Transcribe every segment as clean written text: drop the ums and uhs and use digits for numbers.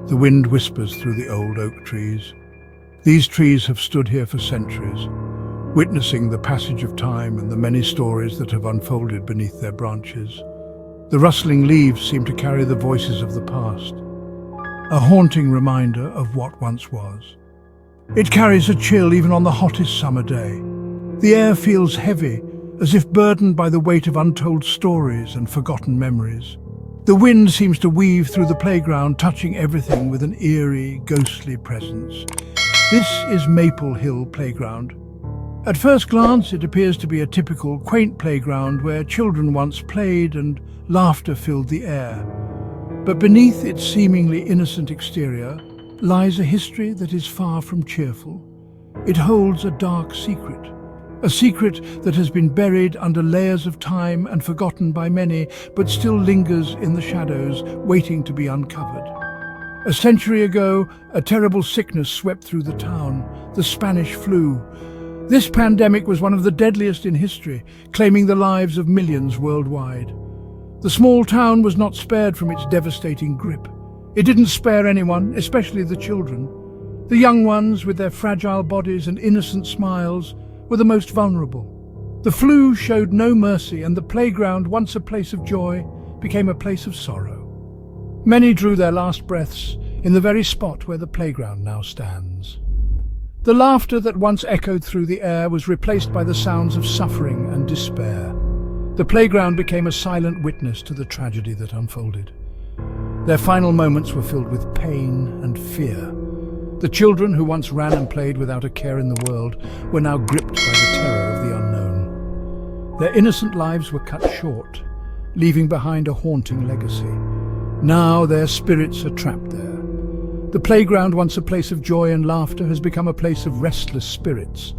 The wind whispers through the old oak trees. These trees have stood here for centuries, witnessing the passage of time and the many stories that have unfolded beneath their branches. The rustling leaves seem to carry the voices of the past, a haunting reminder of what once was. It carries a chill even on the hottest summer day. The air feels heavy, as if burdened by the weight of untold stories and forgotten memories. The wind seems to weave through the playground, touching everything with an eerie, ghostly presence. This is Maple Hill Playground. At first glance, it appears to be a typical, quaint playground where children once played and laughter filled the air. But beneath its seemingly innocent exterior lies a history that is far from cheerful. It holds a dark secret. A secret that has been buried under layers of time and forgotten by many, but still lingers in the shadows, waiting to be uncovered. A century ago, a terrible sickness swept through the town, the Spanish flu. This pandemic was one of the deadliest in history, claiming the lives of millions worldwide. The small town was not spared from its devastating grip. It didn't spare anyone, especially the children. The young ones, with their fragile bodies and innocent smiles, were the most vulnerable. The flu showed no mercy, and the playground, once a place of joy, became a place of sorrow. Many drew their last breaths in the very spot where the playground now stands. The laughter that once echoed through the air was replaced by the sounds of suffering and despair. The playground became a silent witness to the tragedy that unfolded. Their final moments were filled with pain and fear. The children who once ran and played without a care in the world were now gripped by the terror of the unknown. Their innocent lives were cut short, leaving behind a haunting legacy. Now their spirits are trapped there. The playground, once a place of joy and laughter, has become a place of restless spirits.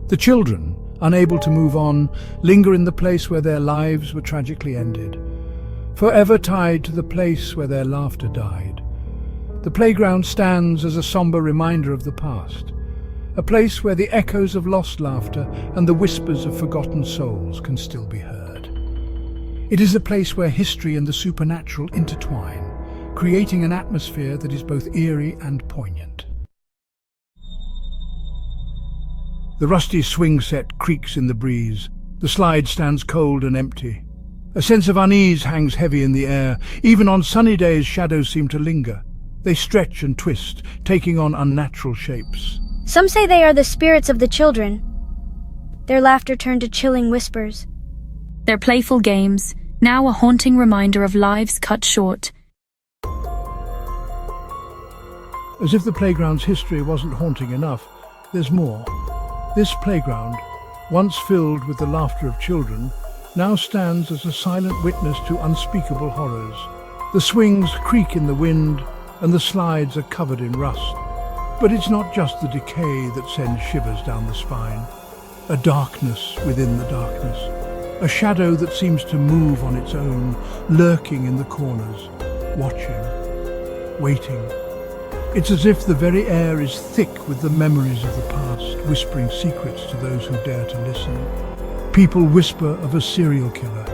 The children, unable to move on, linger in the place where their lives were tragically ended, forever tied to the place where their laughter died. The playground stands as a somber reminder of the past, a place where the echoes of lost laughter and the whispers of forgotten souls can still be heard. It is a place where history and the supernatural intertwine, creating an atmosphere that is both eerie and poignant. The rusty swing set creaks in the breeze. The slide stands cold and empty. A sense of unease hangs heavy in the air. Even on sunny days, shadows seem to linger. They stretch and twist, taking on unnatural shapes. Some say they are the spirits of the children. Their laughter turned to chilling whispers. Their playful games, now a haunting reminder of lives cut short. As if the playground's history wasn't haunting enough, there's more. This playground, once filled with the laughter of children, now stands as a silent witness to unspeakable horrors. The swings creak in the wind, and the slides are covered in rust. But it's not just the decay that sends shivers down the spine. A darkness within the darkness. A shadow that seems to move on its own, lurking in the corners, watching, waiting. It's as if the very air is thick with the memories of the past, whispering secrets to those who dare to listen. People whisper of a serial killer,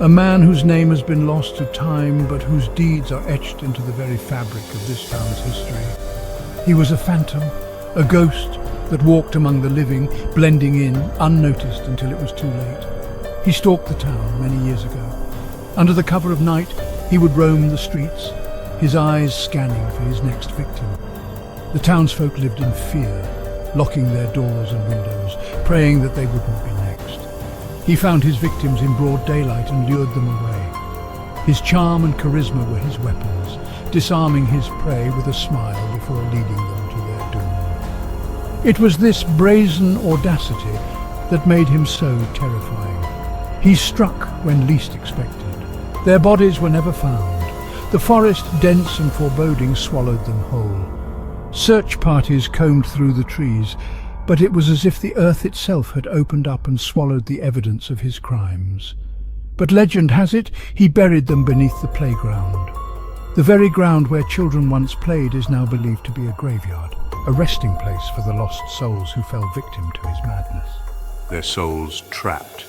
a man whose name has been lost to time, but whose deeds are etched into the very fabric of this town's history. He was a phantom, a ghost that walked among the living, blending in, unnoticed until it was too late. He stalked the town many years ago. Under the cover of night, he would roam the streets, his eyes scanning for his next victim. The townsfolk lived in fear, locking their doors and windows, praying that they wouldn't be next. He found his victims in broad daylight and lured them away. His charm and charisma were his weapons, disarming his prey with a smile before leading them to their doom. It was this brazen audacity that made him so terrifying. He struck when least expected. Their bodies were never found. The forest, dense and foreboding, swallowed them whole. Search parties combed through the trees, but it was as if the earth itself had opened up and swallowed the evidence of his crimes. But legend has it, he buried them beneath the playground. The very ground where children once played is now believed to be a graveyard, a resting place for the lost souls who fell victim to his madness. Their souls trapped.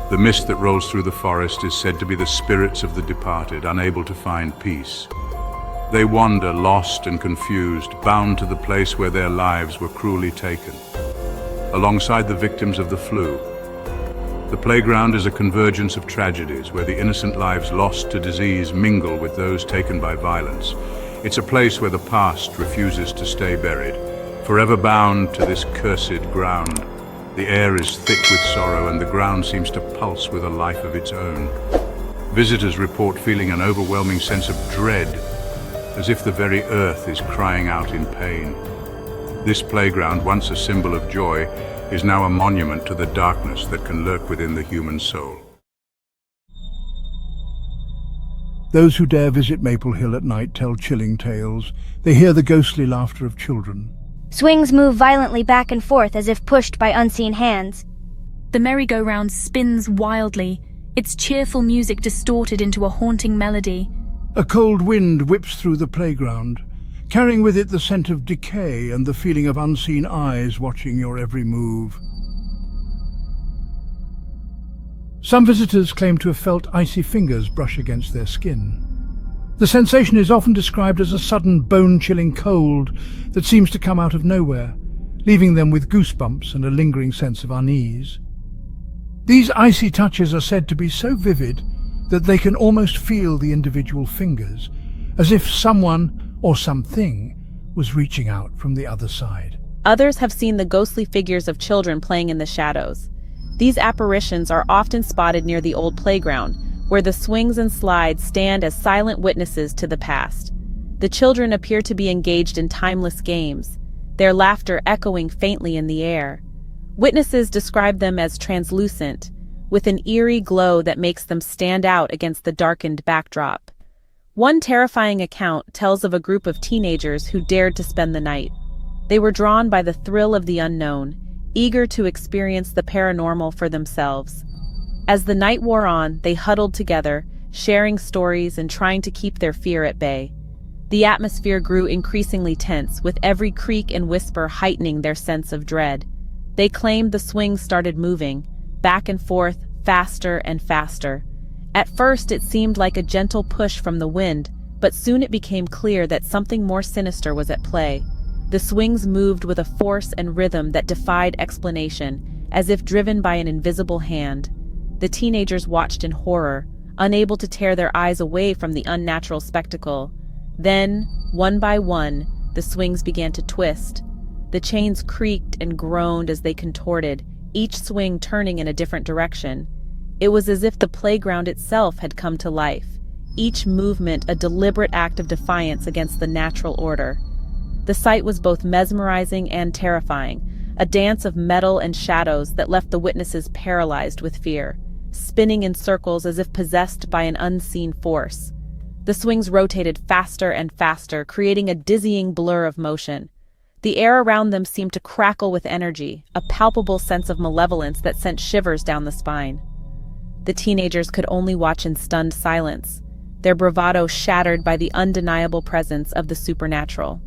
The mist that rolls through the forest is said to be the spirits of the departed, unable to find peace. They wander, lost and confused, bound to the place where their lives were cruelly taken, alongside the victims of the flu. The playground is a convergence of tragedies where the innocent lives lost to disease mingle with those taken by violence. It's a place where the past refuses to stay buried, forever bound to this cursed ground. The air is thick with sorrow and the ground seems to pulse with a life of its own. Visitors report feeling an overwhelming sense of dread, as if the very earth is crying out in pain. This playground, once a symbol of joy, is now a monument to the darkness that can lurk within the human soul. Those who dare visit Maple Hill at night tell chilling tales. They hear the ghostly laughter of children. Swings move violently back and forth as if pushed by unseen hands. The merry-go-round spins wildly, its cheerful music distorted into a haunting melody. A cold wind whips through the playground, carrying with it the scent of decay and the feeling of unseen eyes watching your every move. Some visitors claim to have felt icy fingers brush against their skin. The sensation is often described as a sudden bone-chilling cold that seems to come out of nowhere, leaving them with goosebumps and a lingering sense of unease. These icy touches are said to be so vivid that they can almost feel the individual fingers, as if someone or something was reaching out from the other side. Others have seen the ghostly figures of children playing in the shadows. These apparitions are often spotted near the old playground, where the swings and slides stand as silent witnesses to the past. The children appear to be engaged in timeless games, their laughter echoing faintly in the air. Witnesses describe them as translucent, with an eerie glow that makes them stand out against the darkened backdrop. One terrifying account tells of a group of teenagers who dared to spend the night. They were drawn by the thrill of the unknown, eager to experience the paranormal for themselves. As the night wore on, they huddled together, sharing stories and trying to keep their fear at bay. The atmosphere grew increasingly tense, with every creak and whisper heightening their sense of dread. They claimed the swings started moving, back and forth, faster and faster. At first it seemed like a gentle push from the wind, but soon it became clear that something more sinister was at play. The swings moved with a force and rhythm that defied explanation, as if driven by an invisible hand. The teenagers watched in horror, unable to tear their eyes away from the unnatural spectacle. Then, one by one, the swings began to twist. The chains creaked and groaned as they contorted, each swing turning in a different direction. It was as if the playground itself had come to life, each movement a deliberate act of defiance against the natural order. The sight was both mesmerizing and terrifying, a dance of metal and shadows that left the witnesses paralyzed with fear, spinning in circles as if possessed by an unseen force. The swings rotated faster and faster, creating a dizzying blur of motion. The air around them seemed to crackle with energy, a palpable sense of malevolence that sent shivers down the spine. The teenagers could only watch in stunned silence, their bravado shattered by the undeniable presence of the supernatural.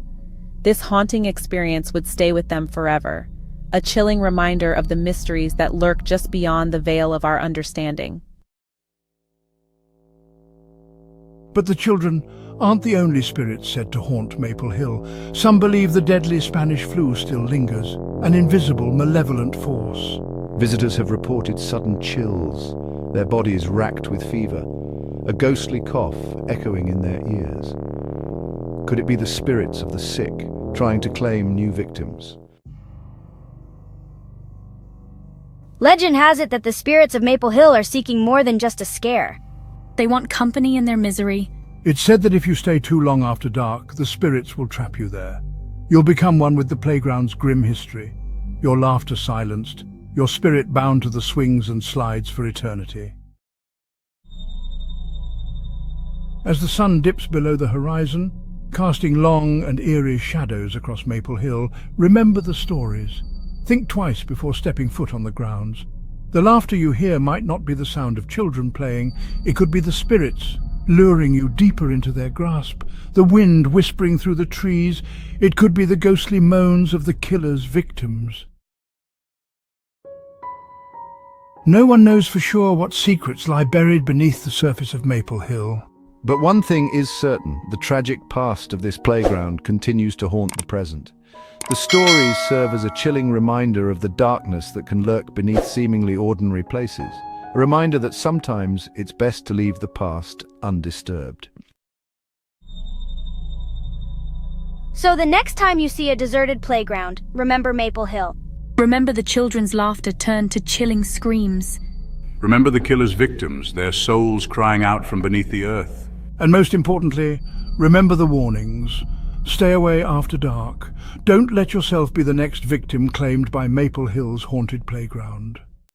This haunting experience would stay with them forever, a chilling reminder of the mysteries that lurk just beyond the veil of our understanding. But the children aren't the only spirits said to haunt Maple Hill. Some believe the deadly Spanish flu still lingers, an invisible, malevolent force. Visitors have reported sudden chills, their bodies racked with fever, a ghostly cough echoing in their ears. Could it be the spirits of the sick trying to claim new victims? Legend has it that the spirits of Maple Hill are seeking more than just a scare. They want company in their misery. It's said that if you stay too long after dark, the spirits will trap you there. You'll become one with the playground's grim history, your laughter silenced, your spirit bound to the swings and slides for eternity. As the sun dips below the horizon, casting long and eerie shadows across Maple Hill, remember the stories. Think twice before stepping foot on the grounds. The laughter you hear might not be the sound of children playing, it could be the spirits luring you deeper into their grasp, the wind whispering through the trees, it could be the ghostly moans of the killer's victims. No one knows for sure what secrets lie buried beneath the surface of Maple Hill. But one thing is certain, the tragic past of this playground continues to haunt the present. The stories serve as a chilling reminder of the darkness that can lurk beneath seemingly ordinary places. A reminder that sometimes it's best to leave the past undisturbed. So the next time you see a deserted playground, remember Maple Hill. Remember the children's laughter turned to chilling screams. Remember the killer's victims, their souls crying out from beneath the earth. And most importantly, remember the warnings. Stay away after dark. Don't let yourself be the next victim claimed by Maple Hill's haunted playground.